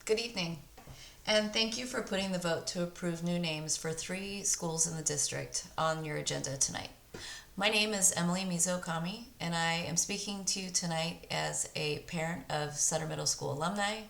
Good evening, and thank you for putting the vote to approve new names for 3 schools in the district on your agenda tonight. My name is Emily Mizokami, and I am speaking to you tonight as a parent of Sutter Middle School alumni,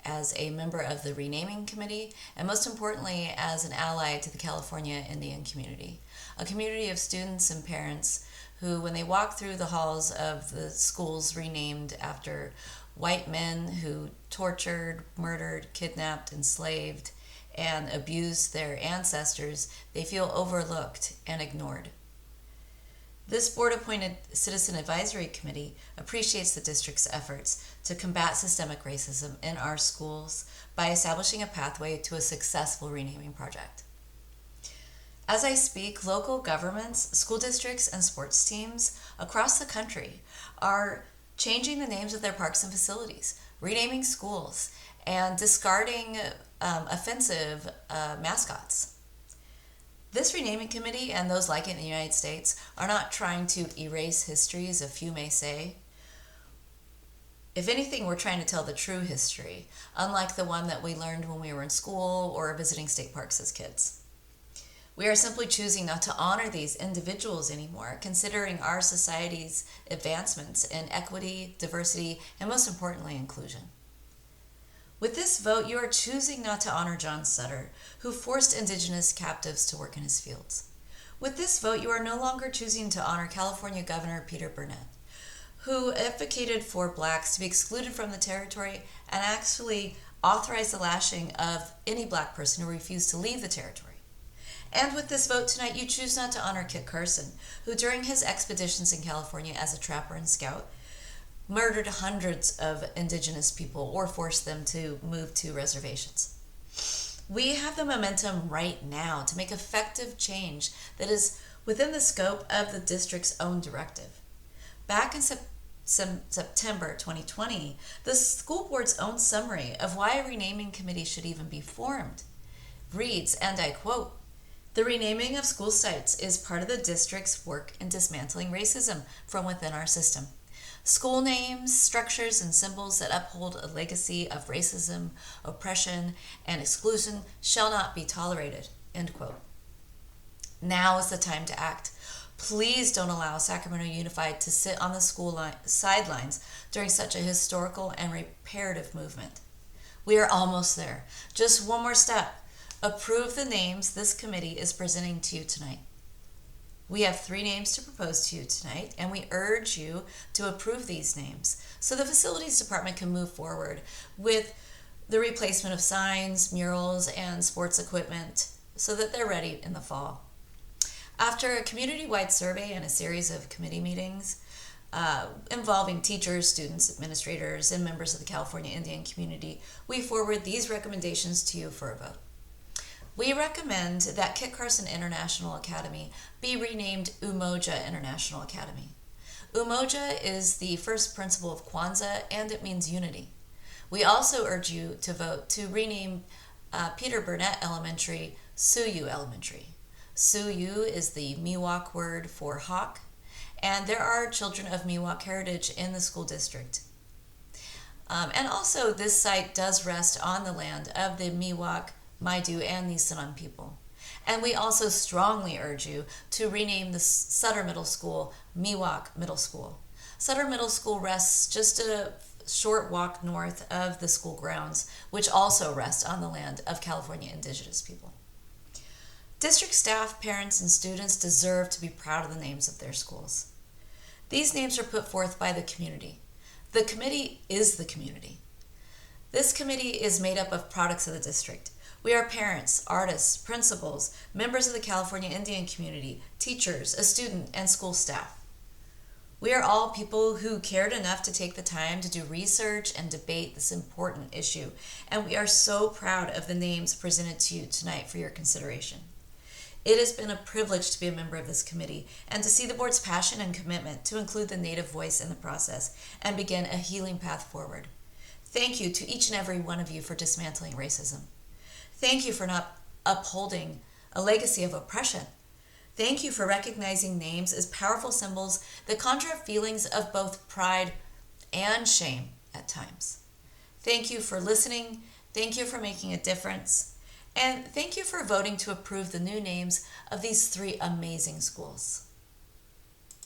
as a member of the renaming committee, and most importantly, as an ally to the California Indian community, a community of students and parents who, when they walk through the halls of the schools renamed after white men who tortured, murdered, kidnapped, enslaved, and abused their ancestors, they feel overlooked and ignored. This board-appointed Citizen Advisory Committee appreciates the district's efforts to combat systemic racism in our schools by establishing a pathway to a successful renaming project. As I speak, local governments, school districts, and sports teams across the country are changing the names of their parks and facilities, renaming schools, and discarding offensive mascots. This renaming committee and those like it in the United States are not trying to erase history, as a few may say. If anything, we're trying to tell the true history, unlike the one that we learned when we were in school or visiting state parks as kids. We are simply choosing not to honor these individuals anymore, considering our society's advancements in equity, diversity, and most importantly, inclusion. With this vote, you are choosing not to honor John Sutter, who forced indigenous captives to work in his fields. With this vote, you are no longer choosing to honor California Governor Peter Burnett, who advocated for blacks to be excluded from the territory and actually authorized the lashing of any black person who refused to leave the territory. And with this vote tonight, you choose not to honor Kit Carson, who during his expeditions in California as a trapper and scout, murdered hundreds of indigenous people or forced them to move to reservations. We have the momentum right now to make effective change that is within the scope of the district's own directive. Back in September 2020, the school board's own summary of why a renaming committee should even be formed reads, and I quote, "The renaming of school sites is part of the district's work in dismantling racism from within our system. School names, structures, and symbols that uphold a legacy of racism, oppression, and exclusion shall not be tolerated." End quote. Now is the time to act. Please don't allow Sacramento Unified to sit on the school sidelines during such a historical and reparative movement. We are almost there. Just one more step. Approve the names this committee is presenting to you tonight. We have 3 names to propose to you tonight, and we urge you to approve these names so the facilities department can move forward with the replacement of signs, murals, and sports equipment so that they're ready in the fall. After a community-wide survey and a series of committee meetings involving teachers, students, administrators, and members of the California Indian community, we forward these recommendations to you for a vote. We recommend that Kit Carson International Academy be renamed Umoja International Academy. Umoja is the first principle of Kwanzaa, and it means unity. We also urge you to vote to rename Peter Burnett Elementary Suyu Elementary. Suyu is the Miwok word for hawk, and there are children of Miwok heritage in the school district. And also, this site does rest on the land of the Miwok, Maidu, and the Nisenan people. And we also strongly urge you to rename the Sutter Middle School Miwok Middle School. Sutter Middle School rests just a short walk north of the school grounds, which also rest on the land of California indigenous people. District staff, parents, and students deserve to be proud of the names of their schools. These names are put forth by the community. The committee is the community. This committee is made up of products of the district. We are parents, artists, principals, members of the California Indian community, teachers, a student, and school staff. We are all people who cared enough to take the time to do research and debate this important issue, and we are so proud of the names presented to you tonight for your consideration. It has been a privilege to be a member of this committee and to see the board's passion and commitment to include the Native voice in the process and begin a healing path forward. Thank you to each and every one of you for dismantling racism. Thank you for not upholding a legacy of oppression. Thank you for recognizing names as powerful symbols that conjure up feelings of both pride and shame at times. Thank you for listening Thank you for making a difference. And thank you for voting to approve the new names of these three amazing schools.